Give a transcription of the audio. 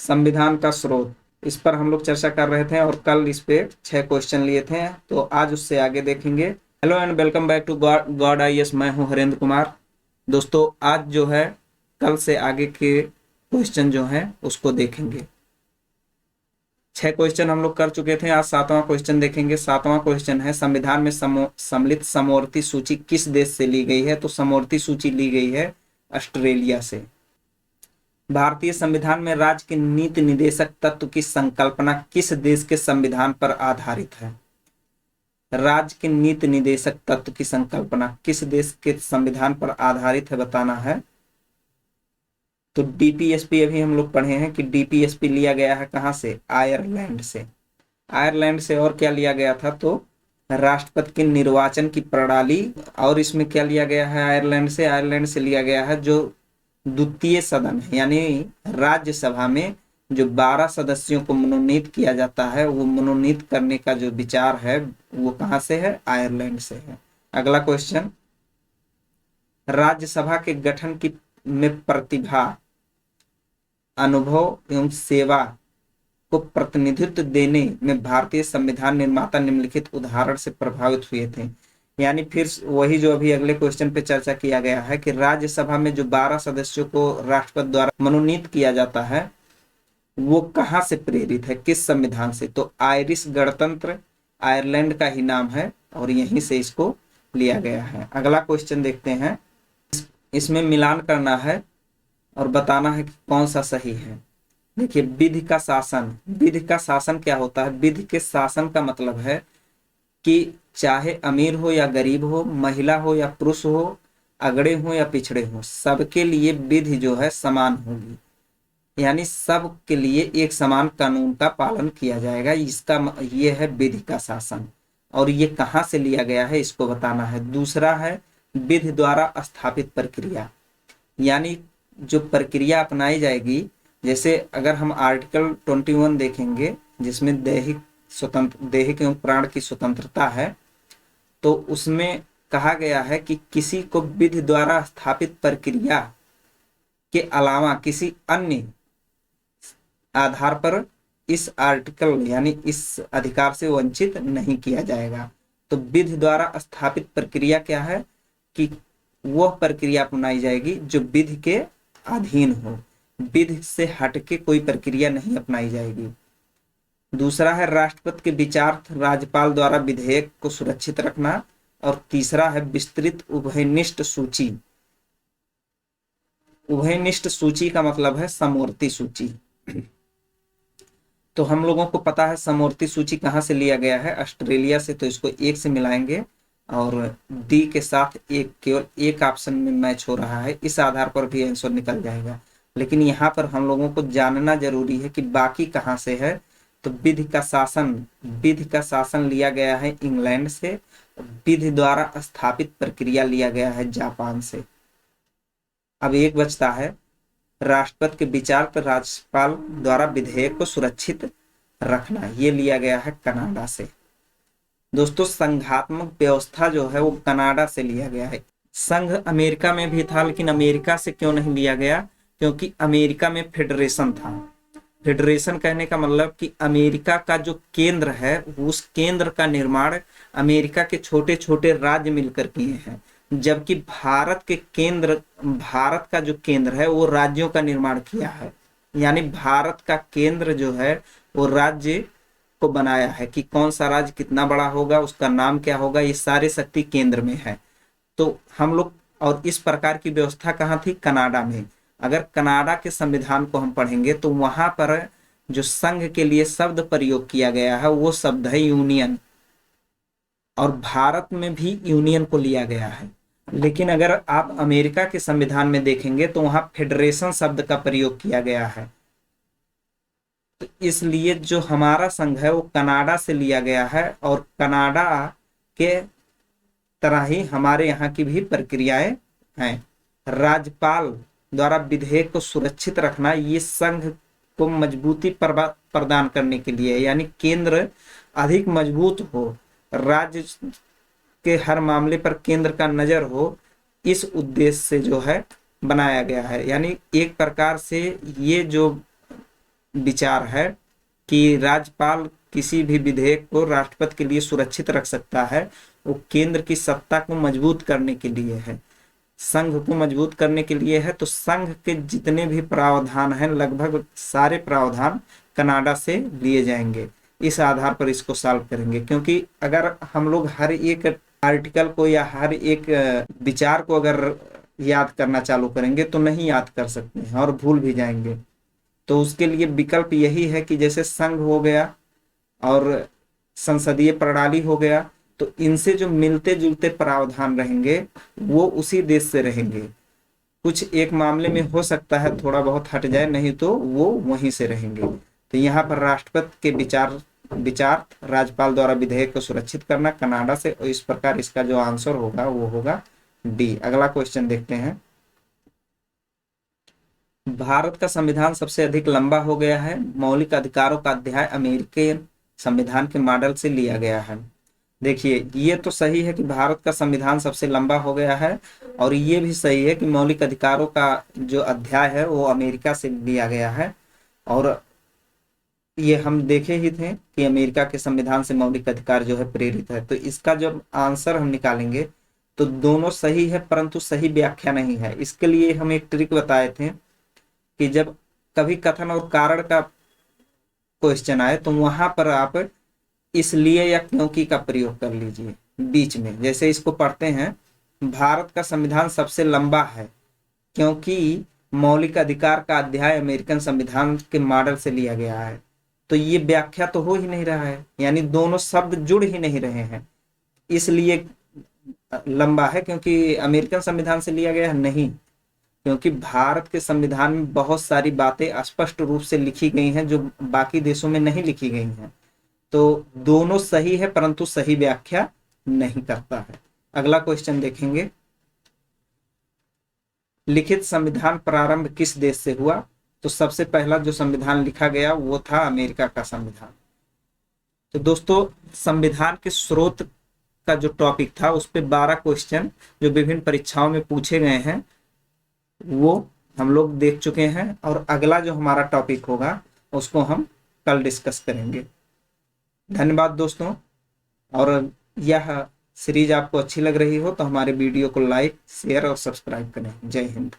संविधान का स्रोत, इस पर हम लोग चर्चा कर रहे थे और कल इस पे 6 क्वेश्चन लिए थे, तो आज उससे आगे देखेंगे। Hello and welcome back to God IAS. मैं हूं हरेंद्र कुमार। दोस्तों आज जो है कल से आगे के क्वेश्चन जो हैं उसको देखेंगे। 6 क्वेश्चन हम लोग कर चुके थे, आज 7वां क्वेश्चन देखेंगे। 7वां क्वेश्चन है संविधान में सम्मिलित समवर्ती सूची किस देश से ली गई है? तो समवर्ती सूची ली गई है ऑस्ट्रेलिया से। भारतीय संविधान में राज्य के नीति निदेशक तत्व की संकल्पना किस देश के संविधान पर आधारित है? राज्य के नीति निदेशक तत्व की संकल्पना किस देश के संविधान पर आधारित है, बताना है। तो डीपीएसपी अभी हम लोग पढ़े हैं कि डीपीएसपी लिया गया है कहां से? आयरलैंड से। आयरलैंड से। और क्या लिया गया था? तो राष्ट्रपति के निर्वाचन की प्रणाली। और इसमें क्या लिया गया है आयरलैंड से? आयरलैंड से लिया गया है जो द्वितीय सदन है, यानी राज्यसभा में जो 12 सदस्यों को मनोनीत किया जाता है, वो मनोनीत करने का जो विचार है वो कहां से है? आयरलैंड से है। अगला क्वेश्चन, राज्यसभा के गठन की में प्रतिभा, अनुभव एवं सेवा को प्रतिनिधित्व देने में भारतीय संविधान निर्माता निम्नलिखित उदाहरण से प्रभावित हुए थे। यानी फिर वही जो अभी अगले क्वेश्चन पे चर्चा किया गया है कि राज्यसभा में जो 12 सदस्यों को राष्ट्रपति द्वारा मनोनीत किया जाता है वो कहां से प्रेरित है, किस संविधान से? तो आयरिश गणतंत्र आयरलैंड का ही नाम है और यहीं से इसको लिया गया है। अगला क्वेश्चन देखते हैं, इसमें मिलान करना है और बताना है कि कौन सा सही है। देखिए, विधि का शासन। विधि का शासन क्या होता है? विधि के शासन का मतलब है कि चाहे अमीर हो या गरीब हो, महिला हो या पुरुष हो, अगड़े हो या पिछड़े हो, सबके लिए विधि जो है समान होगी। यानी सब के लिए एक समान कानून का पालन किया जाएगा, इसका ये है विधि का शासन। और ये कहाँ से लिया गया है इसको बताना है। दूसरा है विधि द्वारा स्थापित प्रक्रिया, यानी जो प्रक्रिया अपनाई जाएगी। जैसे अगर हम आर्टिकल 21 देखेंगे जिसमें दैहिक एवं प्राण की स्वतंत्रता है, तो उसमें कहा गया है कि किसी को विधि द्वारा स्थापित प्रक्रिया के अलावा किसी अन्य आधार पर इस आर्टिकल यानी इस अधिकार से वंचित नहीं किया जाएगा। तो विधि द्वारा स्थापित प्रक्रिया क्या है कि वह प्रक्रिया अपनाई जाएगी जो विधि के अधीन हो, विधि से हटके कोई प्रक्रिया नहीं अपनाई जाएगी। दूसरा है राष्ट्रपति के विचारार्थ राज्यपाल द्वारा विधेयक को सुरक्षित रखना। और तीसरा है विस्तृत उभयनिष्ठ सूची। उभयनिष्ठ सूची का मतलब है समवर्ती सूची। तो हम लोगों को पता है समवर्ती सूची कहां से लिया गया है? ऑस्ट्रेलिया से। तो इसको एक से मिलाएंगे और डी के साथ एक, केवल एक ऑप्शन में मैच हो रहा है, इस आधार पर भी आंसर निकल जाएगा। लेकिन यहाँ पर हम लोगों को जानना जरूरी है कि बाकी कहाँ से है। तो विधि का शासन लिया गया है इंग्लैंड से। विधि द्वारा स्थापित प्रक्रिया लिया गया है जापान से। अब एक बचता है राष्ट्रपति के विचार पर राज्यपाल द्वारा विधेयक को सुरक्षित रखना, ये लिया गया है कनाडा से। दोस्तों संघात्मक व्यवस्था जो है वो कनाडा से लिया गया है। संघ अमेरिका में भी था, लेकिन अमेरिका से क्यों नहीं लिया गया? क्योंकि अमेरिका में फेडरेशन था। फेडरेशन कहने का मतलब कि अमेरिका का जो केंद्र है उस केंद्र का निर्माण अमेरिका के छोटे छोटे राज्य मिलकर किए हैं, जबकि भारत का जो केंद्र है वो राज्यों का निर्माण किया है। यानी भारत का केंद्र जो है वो राज्य को बनाया है कि कौन सा राज्य कितना बड़ा होगा, उसका नाम क्या होगा, ये सारे शक्ति केंद्र में है। तो हम लोग, और इस प्रकार की व्यवस्था कहाँ थी? कनाडा में। अगर कनाडा के संविधान को हम पढ़ेंगे तो वहां पर जो संघ के लिए शब्द प्रयोग किया गया है वो शब्द है यूनियन, और भारत में भी यूनियन को लिया गया है। लेकिन अगर आप अमेरिका के संविधान में देखेंगे तो वहां फेडरेशन शब्द का प्रयोग किया गया है। तो इसलिए जो हमारा संघ है वो कनाडा से लिया गया है, और कनाडा के तरह ही हमारे यहाँ की भी प्रक्रियाएं हैं। राज्यपाल द्वारा विधेयक को सुरक्षित रखना, ये संघ को मजबूती प्रदान करने के लिए, यानी केंद्र अधिक मजबूत हो, राज्य के हर मामले पर केंद्र का नजर हो, इस उद्देश्य से जो है बनाया गया है। यानी एक प्रकार से ये जो विचार है कि राज्यपाल किसी भी विधेयक को राष्ट्रपति के लिए सुरक्षित रख सकता है, वो केंद्र की सत्ता को मजबूत करने के लिए है, संघ को मजबूत करने के लिए है। तो संघ के जितने भी प्रावधान हैं, लगभग सारे प्रावधान कनाडा से लिए जाएंगे। इस आधार पर इसको सॉल्व करेंगे, क्योंकि अगर हम लोग हर एक आर्टिकल को या हर एक विचार को अगर याद करना चालू करेंगे तो नहीं याद कर सकते हैं और भूल भी जाएंगे। तो उसके लिए विकल्प यही है कि जैसे संघ हो गया और संसदीय प्रणाली हो गया, तो इनसे जो मिलते जुलते प्रावधान रहेंगे वो उसी देश से रहेंगे। कुछ एक मामले में हो सकता है थोड़ा बहुत हट जाए, नहीं तो वो वहीं से रहेंगे। तो यहाँ पर राष्ट्रपति के विचार राज्यपाल द्वारा विधेयक को सुरक्षित करना कनाडा से, और इस प्रकार इसका जो आंसर होगा वो होगा डी। अगला क्वेश्चन देखते हैं। भारत का संविधान सबसे अधिक लंबा हो गया है। मौलिक अधिकारों का अध्याय अमेरिकी संविधान के मॉडल से लिया गया है। देखिए, ये तो सही है कि भारत का संविधान सबसे लंबा हो गया है, और ये भी सही है कि मौलिक अधिकारों का जो अध्याय है वो अमेरिका से लिया गया है। और ये हम देखे ही थे कि अमेरिका के संविधान से मौलिक अधिकार जो है प्रेरित है। तो इसका जब आंसर हम निकालेंगे तो दोनों सही है, परंतु सही व्याख्या नहीं है। इसके लिए हम एक ट्रिक बताए थे कि जब कभी कथन और कारण का क्वेश्चन आए तो वहां पर आप इसलिए या क्योंकि का प्रयोग कर लीजिए बीच में। जैसे इसको पढ़ते हैं, भारत का संविधान सबसे लंबा है क्योंकि मौलिक अधिकार का अध्याय अमेरिकन संविधान के मॉडल से लिया गया है। तो ये व्याख्या तो हो ही नहीं रहा है, यानी दोनों शब्द जुड़ ही नहीं रहे हैं। इसलिए लंबा है क्योंकि अमेरिकन संविधान से लिया गया है, नहीं, क्योंकि भारत के संविधान में बहुत सारी बातें स्पष्ट रूप से लिखी गई हैं जो बाकी देशों में नहीं लिखी गई हैं। तो दोनों सही है, परंतु सही व्याख्या नहीं करता है। अगला क्वेश्चन देखेंगे। लिखित संविधान प्रारंभ किस देश से हुआ? तो सबसे पहला जो संविधान लिखा गया वो था अमेरिका का संविधान। तो दोस्तों, संविधान के स्रोत का जो टॉपिक था उस पे 12 क्वेश्चन जो विभिन्न परीक्षाओं में पूछे गए हैं वो हम लोग देख चुके हैं, और अगला जो हमारा टॉपिक होगा उसको हम कल डिस्कस करेंगे। धन्यवाद दोस्तों। और यह सीरीज आपको अच्छी लग रही हो तो हमारे वीडियो को लाइक, शेयर और सब्सक्राइब करें। जय हिंद।